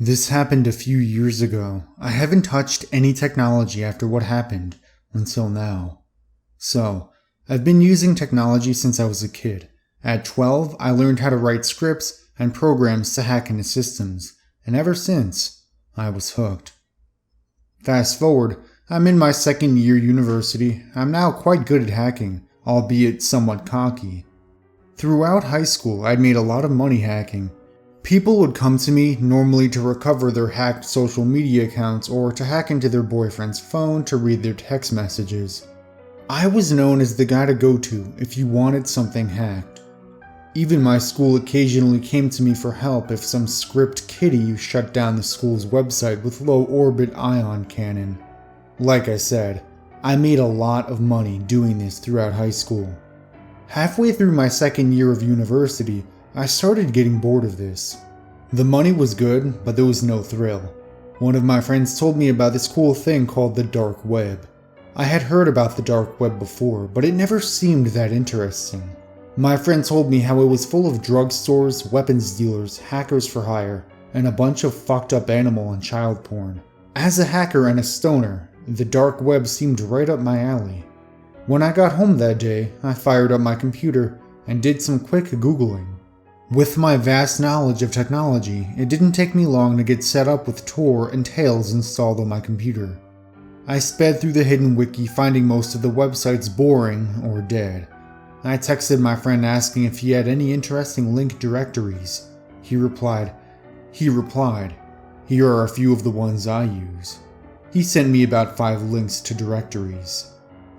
This happened a few years ago. I haven't touched any technology after what happened until now. So, I've been using technology since I was a kid. At 12, I learned how to write scripts and programs to hack into systems, and ever since, I was hooked. Fast forward, I'm in my second year university. I'm now quite good at hacking, albeit somewhat cocky. Throughout high school, I'd made a lot of money hacking. People would come to me normally to recover their hacked social media accounts or to hack into their boyfriend's phone to read their text messages. I was known as the guy to go to if you wanted something hacked. Even my school occasionally came to me for help if some script kiddie shut down the school's website with low-orbit ion cannon. Like I said, I made a lot of money doing this throughout high school. Halfway through my second year of university, I started getting bored of this. The money was good, but there was no thrill. One of my friends told me about this cool thing called the dark web. I had heard about the dark web before, but it never seemed that interesting. My friend told me how it was full of drugstores, weapons dealers, hackers for hire, and a bunch of fucked up animal and child porn. As a hacker and a stoner, the dark web seemed right up my alley. When I got home that day, I fired up my computer and did some quick Googling. With my vast knowledge of technology, it didn't take me long to get set up with Tor and Tails installed on my computer. I sped through the hidden wiki, finding most of the websites boring or dead. I texted my friend asking if he had any interesting link directories. He replied, "Here are a few of the ones I use." He sent me about 5 links to directories.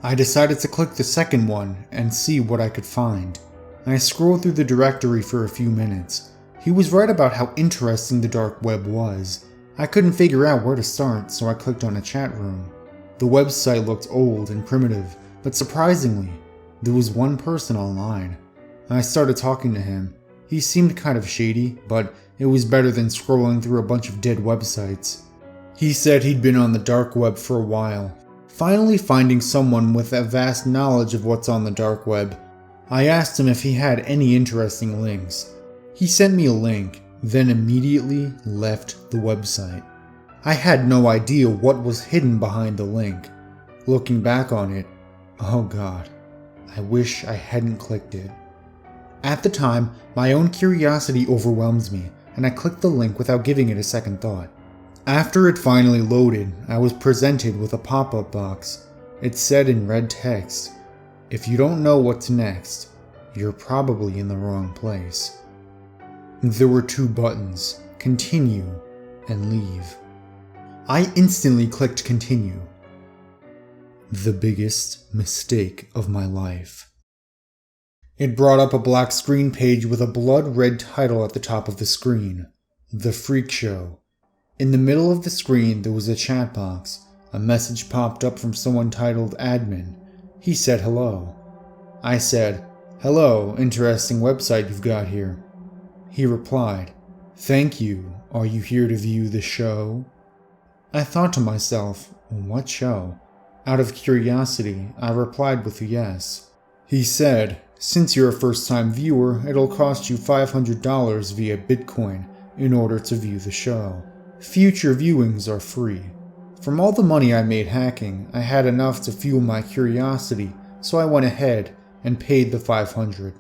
I decided to click the second one and see what I could find. I scrolled through the directory for a few minutes. He was right about how interesting the dark web was. I couldn't figure out where to start, so I clicked on a chat room. The website looked old and primitive, but surprisingly, there was one person online. I started talking to him. He seemed kind of shady, but it was better than scrolling through a bunch of dead websites. He said he'd been on the dark web for a while. Finally finding someone with a vast knowledge of what's on the dark web, I asked him if he had any interesting links. He sent me a link, then immediately left the website. I had no idea what was hidden behind the link. Looking back on it, oh god, I wish I hadn't clicked it. At the time, my own curiosity overwhelmed me, and I clicked the link without giving it a second thought. After it finally loaded, I was presented with a pop-up box. It said in red text, "If you don't know what's next, you're probably in the wrong place." There were 2 buttons, continue and leave. I instantly clicked continue. The biggest mistake of my life. It brought up a black screen page with a blood-red title at the top of the screen, The Freak Show. In the middle of the screen there was a chat box. A message popped up from someone titled Admin. He said hello. I said, "Hello, interesting website you've got here." He replied, "Thank you. Are you here to view the show?" I thought to myself, what show? Out of curiosity, I replied with a yes. He said, "Since you're a first-time viewer, it'll cost you $500 via Bitcoin in order to view the show. Future viewings are free." From all the money I made hacking, I had enough to fuel my curiosity, so I went ahead and paid the $500.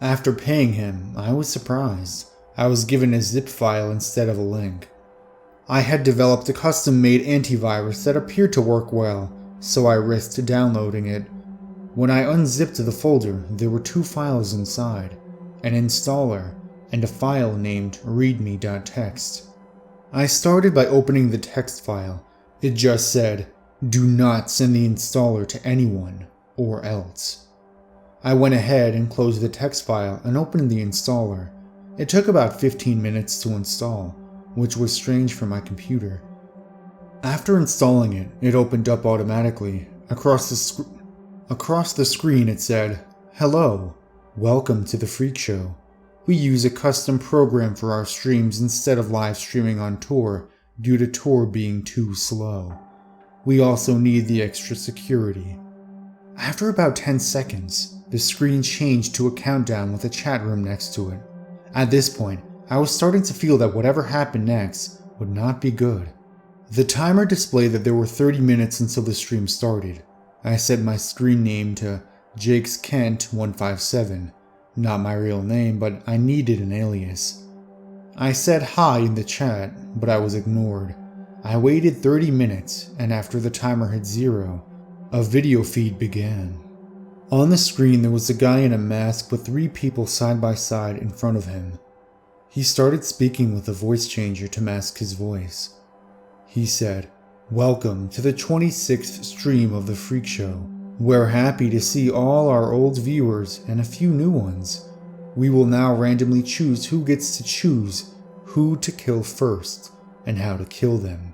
After paying him, I was surprised. I was given a zip file instead of a link. I had developed a custom-made antivirus that appeared to work well, so I risked downloading it. When I unzipped the folder, there were 2 files inside, an installer and a file named readme.txt. I started by opening the text file. It just said, "Do not send the installer to anyone, or else." I went ahead and closed the text file and opened the installer. It took about 15 minutes to install, which was strange for my computer. After installing it, it opened up automatically. Across the screen it said, "Hello, welcome to the Freak Show. We use a custom program for our streams instead of live streaming on Tor due to Tor being too slow. We also need the extra security." After about 10 seconds, the screen changed to a countdown with a chat room next to it. At this point, I was starting to feel that whatever happened next would not be good. The timer displayed that there were 30 minutes until the stream started. I set my screen name to Jake's Kent 157, not my real name, but I needed an alias. I said hi in the chat, but I was ignored. I waited 30 minutes, and after the timer hit 0, a video feed began. On the screen there was a guy in a mask with 3 people side by side in front of him. He started speaking with a voice changer to mask his voice. He said, "Welcome to the 26th stream of the Freak Show. We're happy to see all our old viewers and a few new ones. We will now randomly choose who gets to choose who to kill first and how to kill them."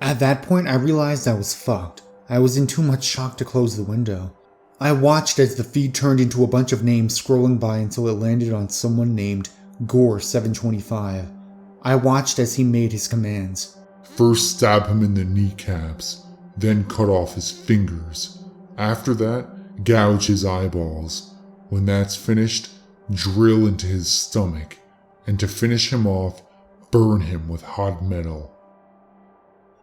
At that point I realized I was fucked. I was in too much shock to close the window. I watched as the feed turned into a bunch of names scrolling by until it landed on someone named Gore725. I watched as he made his commands. First stab him in the kneecaps, then cut off his fingers. After that, gouge his eyeballs. When that's finished, drill into his stomach. And to finish him off, burn him with hot metal.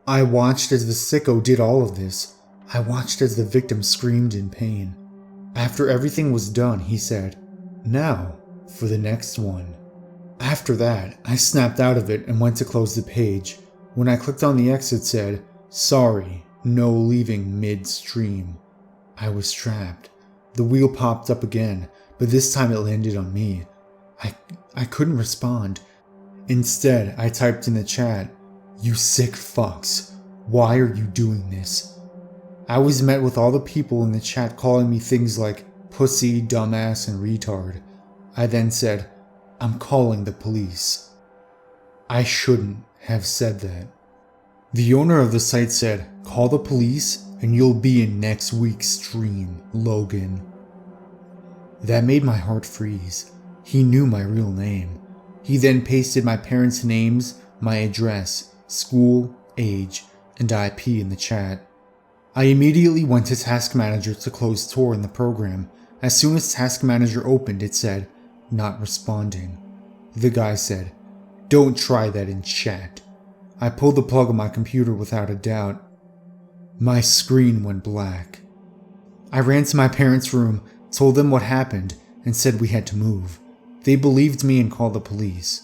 I watched as the sicko did all of this. I watched as the victim screamed in pain. After everything was done, he said, "Now, for the next one." After that, I snapped out of it and went to close the page. When I clicked on the X, it said, "Sorry, no leaving mid-stream." I was trapped. The wheel popped up again, but this time it landed on me. I couldn't respond. Instead, I typed in the chat, "You sick fucks. Why are you doing this?" I was met with all the people in the chat calling me things like pussy, dumbass, and retard. I then said, "I'm calling the police." I shouldn't have said that. The owner of the site said, "Call the police and you'll be in next week's stream, Logan." That made my heart freeze. He knew my real name. He then pasted my parents' names, my address, school, age, and IP in the chat. I immediately went to Task Manager to close Tor in the program. As soon as Task Manager opened, it said, "Not responding." The guy said, "Don't try that in chat." I pulled the plug on my computer without a doubt. My screen went black. I ran to my parents' room, told them what happened, and said we had to move. They believed me and called the police.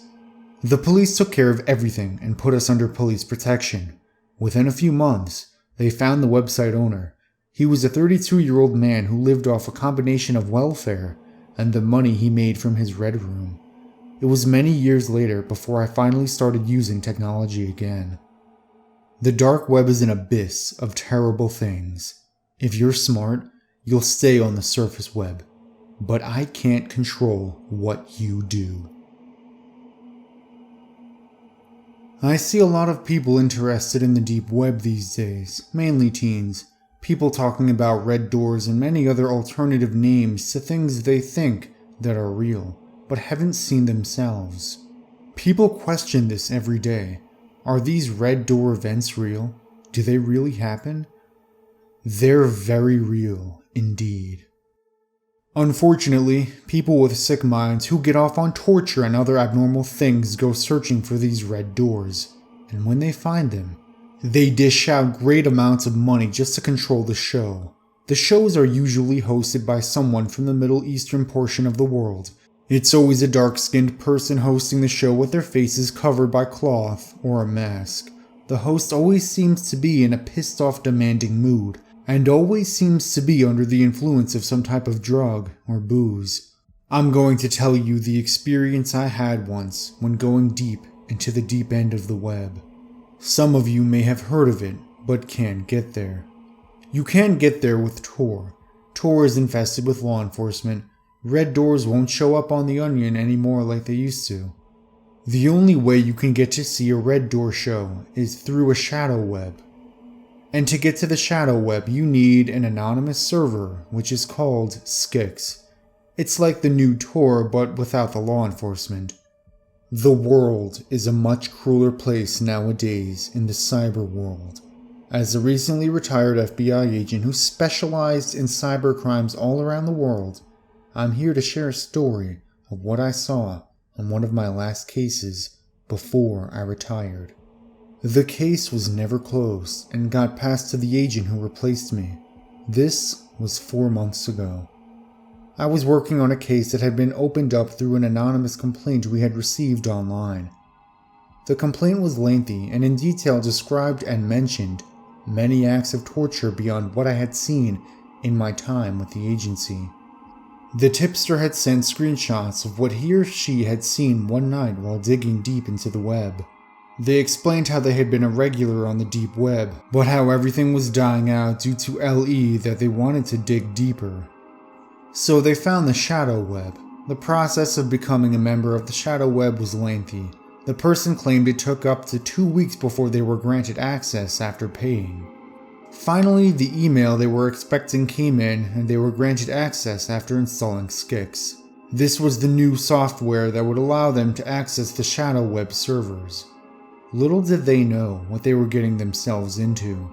The police took care of everything and put us under police protection. Within a few months, they found the website owner. He was a 32-year-old man who lived off a combination of welfare and the money he made from his red room. It was many years later before I finally started using technology again. The dark web is an abyss of terrible things. If you're smart, you'll stay on the surface web. But I can't control what you do. I see a lot of people interested in the deep web these days, mainly teens. People talking about red doors and many other alternative names to things they think that are real, but haven't seen themselves. People question this every day. Are these red door events real? Do they really happen? They're very real indeed. Unfortunately, people with sick minds who get off on torture and other abnormal things go searching for these red doors, and when they find them, they dish out great amounts of money just to control the show. The shows are usually hosted by someone from the Middle Eastern portion of the world. It's always a dark-skinned person hosting the show with their faces covered by cloth or a mask. The host always seems to be in a pissed-off demanding mood, and always seems to be under the influence of some type of drug or booze. I'm going to tell you the experience I had once when going deep into the deep end of the web. Some of you may have heard of it, but can't get there. You can't get there with Tor. Tor is infested with law enforcement. Red doors won't show up on the Onion anymore like they used to. The only way you can get to see a red door show is through a shadow web. And to get to the shadow web, you need an anonymous server, which is called Skix. It's like the new Tor, but without the law enforcement. The world is a much crueler place nowadays in the cyber world. As a recently retired FBI agent who specialized in cyber crimes all around the world, I'm here to share a story of what I saw on one of my last cases before I retired. The case was never closed and got passed to the agent who replaced me. This was 4 months ago. I was working on a case that had been opened up through an anonymous complaint we had received online. The complaint was lengthy and in detail described and mentioned many acts of torture beyond what I had seen in my time with the agency. The tipster had sent screenshots of what he or she had seen one night while digging deep into the web. They explained how they had been a regular on the deep web, but how everything was dying out due to LE that they wanted to dig deeper. So they found the shadow web. The process of becoming a member of the shadow web was lengthy. The person claimed it took up to 2 weeks before they were granted access after paying. Finally, the email they were expecting came in and they were granted access after installing Skix. This was the new software that would allow them to access the shadow web servers. Little did they know what they were getting themselves into.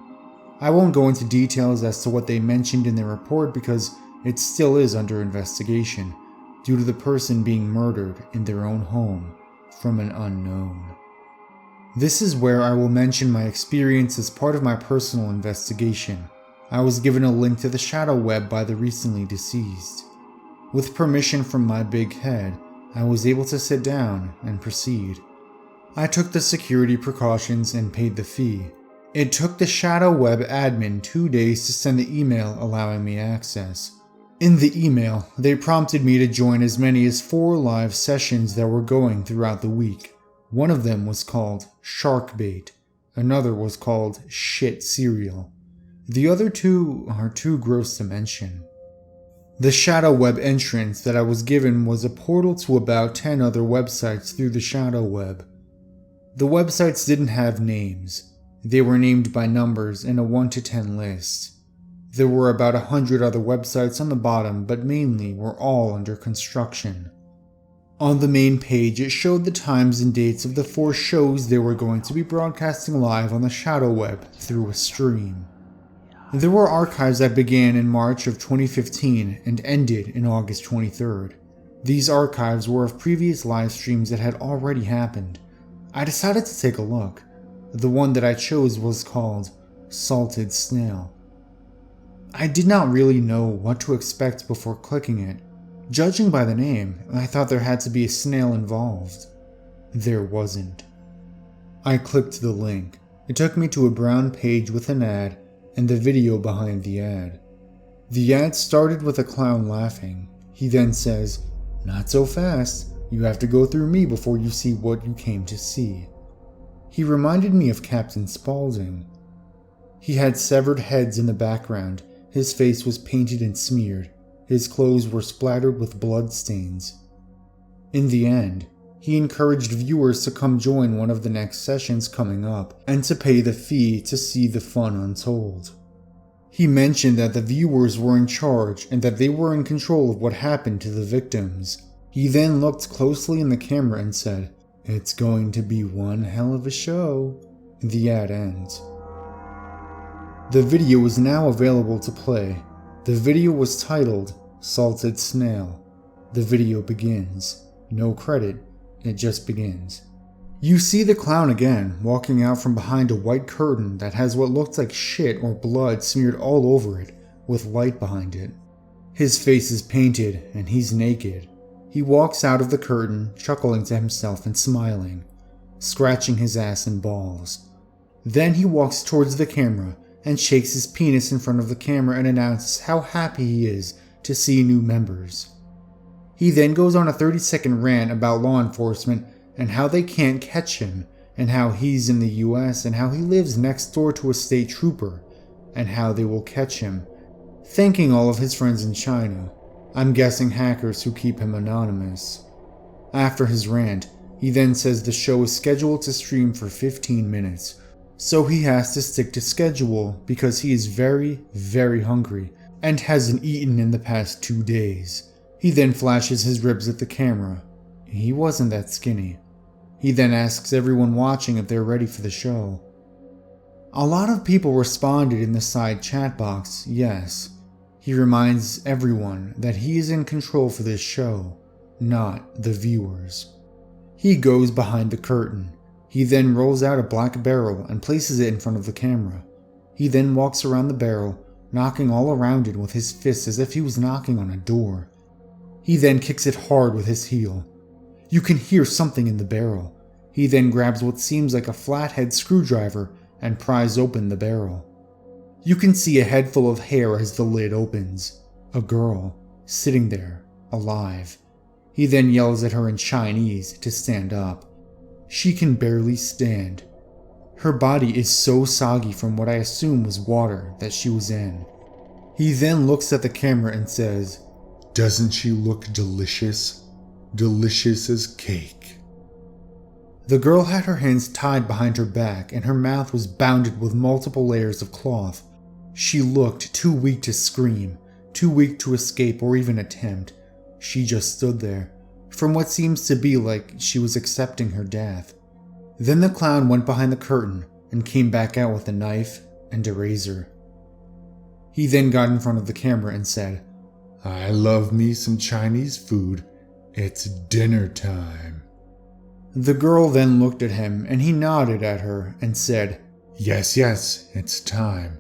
I won't go into details as to what they mentioned in their report because it still is under investigation due to the person being murdered in their own home from an unknown. This is where I will mention my experience as part of my personal investigation. I was given a link to the shadow web by the recently deceased. With permission from my big head, I was able to sit down and proceed. I took the security precautions and paid the fee. It took the shadow web admin 2 days to send the email allowing me access. In the email, they prompted me to join as many as 4 live sessions that were going throughout the week. One of them was called Shark Bait. Another was called Shit Cereal. The other 2 are too gross to mention. The shadow web entrance that I was given was a portal to about 10 other websites through the shadow web. The websites didn't have names. They were named by numbers in a 1 to 10 list. There were about 100 other websites on the bottom, but mainly were all under construction. On the main page, it showed the times and dates of the 4 shows they were going to be broadcasting live on the shadow web through a stream. There were archives that began in March of 2015 and ended in August 23rd. These archives were of previous live streams that had already happened. I decided to take a look. The one that I chose was called Salted Snail. I did not really know what to expect before clicking it. Judging by the name, I thought there had to be a snail involved. There wasn't. I clicked the link. It took me to a brown page with an ad and the video behind the ad. The ad started with a clown laughing. He then says, "Not so fast. You have to go through me before you see what you came to see." He reminded me of Captain Spaulding. He had severed heads in the background. His face was painted and smeared. His clothes were splattered with blood stains. In the end, he encouraged viewers to come join one of the next sessions coming up and to pay the fee to see the fun untold. He mentioned that the viewers were in charge and that they were in control of what happened to the victims. He then looked closely in the camera and said, "It's going to be one hell of a show." The ad ends. The video is now available to play. The video was titled Salted Snail. The video begins. No credit, it just begins. You see the clown again, walking out from behind a white curtain that has what looks like shit or blood smeared all over it, with light behind it. His face is painted, and he's naked. He walks out of the curtain, chuckling to himself and smiling, scratching his ass and balls. Then he walks towards the camera and shakes his penis in front of the camera and announces how happy he is to see new members. He then goes on a 30-second rant about law enforcement and how they can't catch him, and how he's in the US and how he lives next door to a state trooper, and how they will catch him, thanking all of his friends in China. I'm guessing hackers who keep him anonymous. After his rant, he then says the show is scheduled to stream for 15 minutes, so he has to stick to schedule because he is very, very hungry and hasn't eaten in the past 2 days. He then flashes his ribs at the camera. He wasn't that skinny. He then asks everyone watching if they're ready for the show. A lot of people responded in the side chat box, yes. He reminds everyone that he is in control for this show, not the viewers. He goes behind the curtain. He then rolls out a black barrel and places it in front of the camera. He then walks around the barrel, knocking all around it with his fists as if he was knocking on a door. He then kicks it hard with his heel. You can hear something in the barrel. He then grabs what seems like a flathead screwdriver and pries open the barrel. You can see a head full of hair as the lid opens. A girl, sitting there, alive. He then yells at her in Chinese to stand up. She can barely stand. Her body is so soggy from what I assume was water that she was in. He then looks at the camera and says, "Doesn't she look delicious? Delicious as cake." The girl had her hands tied behind her back and her mouth was bounded with multiple layers of cloth. She looked too weak to scream, too weak to escape or even attempt. She just stood there, from what seems to be like she was accepting her death. Then the clown went behind the curtain and came back out with a knife and a razor. He then got in front of the camera and said, "I love me some Chinese food. It's dinner time." The girl then looked at him and he nodded at her and said, Yes, it's time."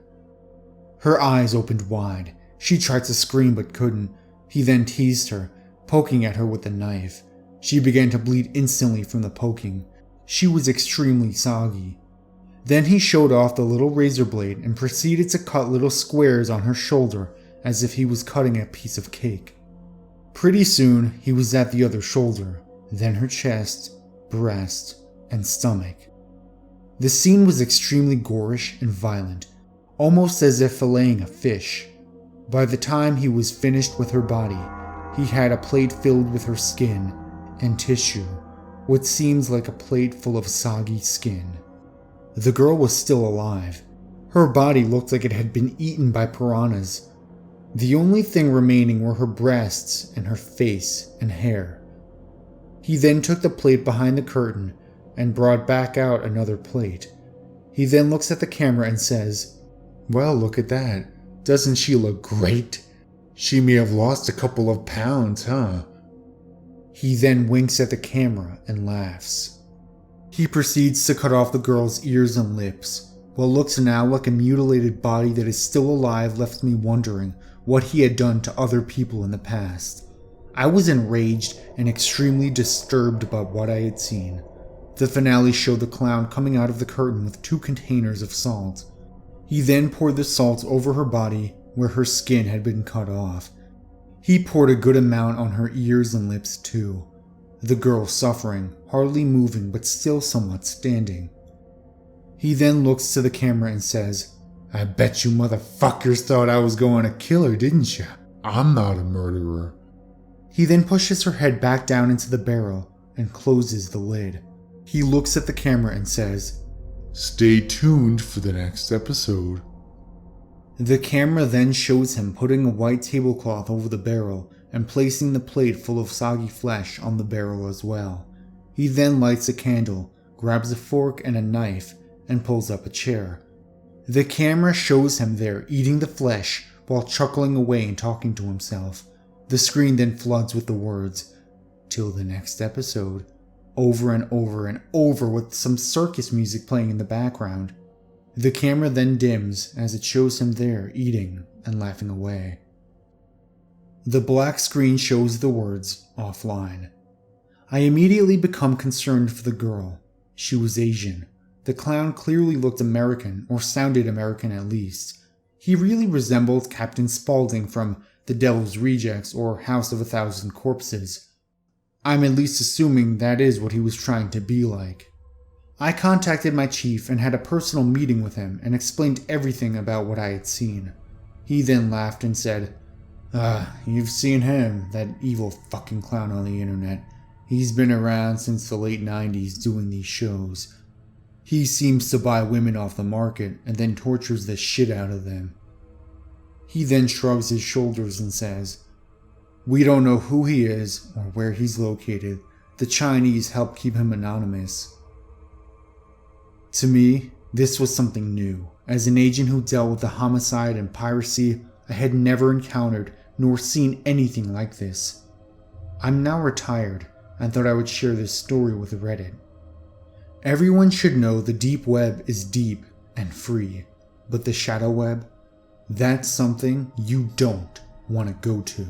Her eyes opened wide. She tried to scream but couldn't. He then teased her, poking at her with the knife. She began to bleed instantly from the poking. She was extremely soggy. Then he showed off the little razor blade and proceeded to cut little squares on her shoulder as if he was cutting a piece of cake. Pretty soon, he was at the other shoulder, then her chest, breast, and stomach. The scene was extremely gorish and violent, almost as if filleting a fish. By the time he was finished with her body, he had a plate filled with her skin and tissue, what seems like a plate full of soggy skin. The girl was still alive. Her body looked like it had been eaten by piranhas. The only thing remaining were her breasts and her face and hair. He then took the plate behind the curtain and brought back out another plate. He then looks at the camera and says, "Well, look at that. Doesn't she look great? She may have lost a couple of pounds, huh?" He then winks at the camera and laughs. He proceeds to cut off the girl's ears and lips. What looks now like a mutilated body that is still alive left me wondering what he had done to other people in the past. I was enraged and extremely disturbed about what I had seen. The finale showed the clown coming out of the curtain with 2 containers of salt. He then poured the salt over her body where her skin had been cut off. He poured a good amount on her ears and lips too. The girl suffering, hardly moving but still somewhat standing. He then looks to the camera and says, "I bet you motherfuckers thought I was going to kill her, didn't ya? I'm not a murderer." He then pushes her head back down into the barrel and closes the lid. He looks at the camera and says, "Stay tuned for the next episode." The camera then shows him putting a white tablecloth over the barrel and placing the plate full of soggy flesh on the barrel as well. He then lights a candle, grabs a fork and a knife, and pulls up a chair. The camera shows him there eating the flesh while chuckling away and talking to himself. The screen then floods with the words, "Till the next episode," over and over and over with some circus music playing in the background. The camera then dims as it shows him there eating and laughing away. The black screen shows the words, "Offline." I immediately become concerned for the girl. She was Asian. The clown clearly looked American, or sounded American at least. He really resembled Captain Spaulding from The Devil's Rejects or House of a Thousand Corpses. I'm at least assuming that is what he was trying to be like. I contacted my chief and had a personal meeting with him and explained everything about what I had seen. He then laughed and said, "You've seen him, that evil fucking clown on the internet. He's been around since the late 90s doing these shows. He seems to buy women off the market and then tortures the shit out of them." He then shrugs his shoulders and says, "We don't know who he is or where he's located. The Chinese help keep him anonymous." To me, this was something new. As an agent who dealt with the homicide and piracy, I had never encountered nor seen anything like this. I'm now retired, I thought I would share this story with Reddit. Everyone should know the deep web is deep and free, but the shadow web, that's something you don't want to go to.